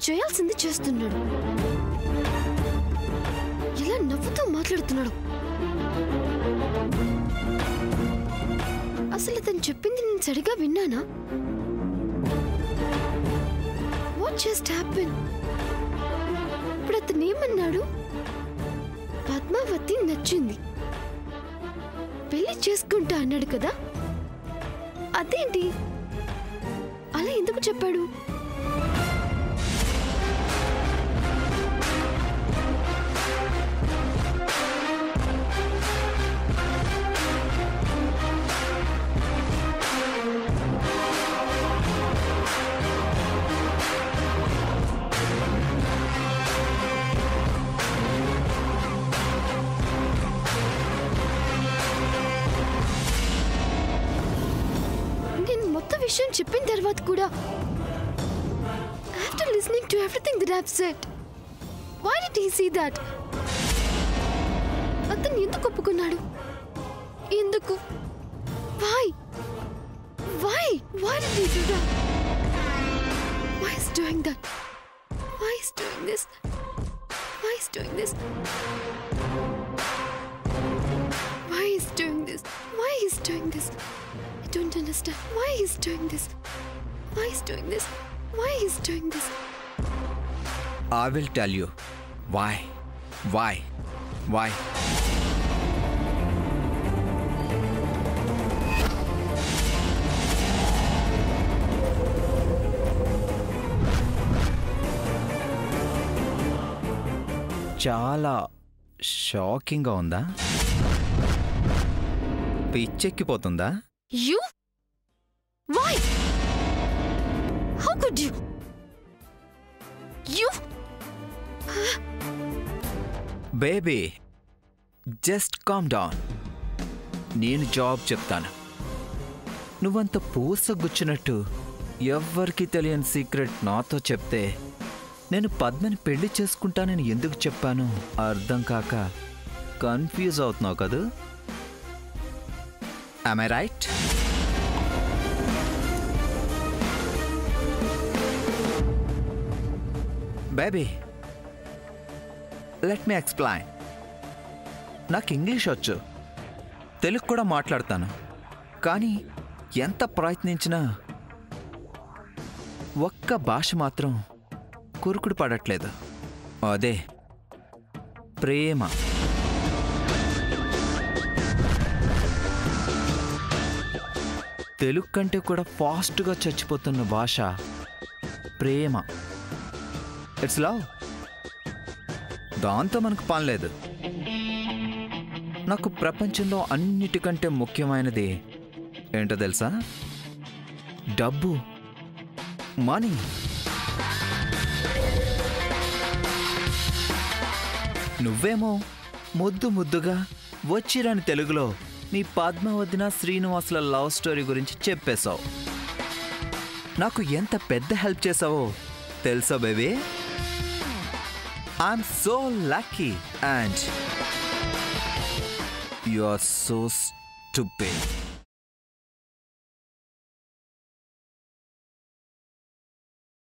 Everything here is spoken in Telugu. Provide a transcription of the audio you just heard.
చేయాల్సింది చేస్తున్నాడు. ఇలా నవ్వుతూ మాట్లాడుతున్నాడు. అసలు అతను చెప్పింది నేను సరిగా విన్నానా? What just happen? ఇప్పుడు అతను ఏమన్నాడు? పద్మావతి నచ్చింది, పెళ్లి చేసుకుంటా అన్నాడు కదా. అదేంటి అలా ఎందుకు చెప్పాడు? విషయం చెప్పిన తర్వాత కూడా after listening to everything that I have said, why did he see that? అతను ఎందుకు ఒప్పుకున్నాడు? ఎందుకు? Why why why did he do that? Why is doing that? Why is doing this? Why is doing this? Why is doing this? Why is doing this? I don't understand why he's doing this. Why he's doing this? Why he's doing this? I will tell you why. చాలా షాకింగ్గా ఉందా? పిచ్చెక్కిపోతుందా? You? Why? How could you? You? Baby, just calm down. నేను జాబ్ చెప్తాను. నువ్వంత పూసగుచ్చినట్టు ఎవ్వరికి తెలియని సీక్రెట్ నాతో చెప్తే నేను పద్మని పెళ్లి చేసుకుంటానని ఎందుకు చెప్పాను అర్థం కాక కన్ఫ్యూజ్ అవుతున్నావు కదూ? Am I right? Baby, let me explain. నాకు ఇంగ్లీష్ వచ్చు, తెలుగు కూడా మాట్లాడతాను. కానీ ఎంత ప్రయత్నించినా ఒక్క భాష మాత్రం కురుకుడు పడట్లేదు. అదే ప్రేమ. తెలుగు కంటే కూడా ఫాస్ట్గా చచ్చిపోతున్న భాష ప్రేమ. It's love. దాంతో మనకు పనిలేదు. నాకు ప్రపంచంలో అన్నిటికంటే ముఖ్యమైనది ఏంటో తెలుసా? డబ్బు, మనీ. నువ్వేమో ముద్దు ముద్దుగా వచ్చిరాని తెలుగులో నీ పద్మావతిన శ్రీనివాసుల లవ్ స్టోరీ గురించి చెప్పేశావు. నాకు ఎంత పెద్ద హెల్ప్ చేసావో తెలుసా baby? I'm so lucky and you are so stupid.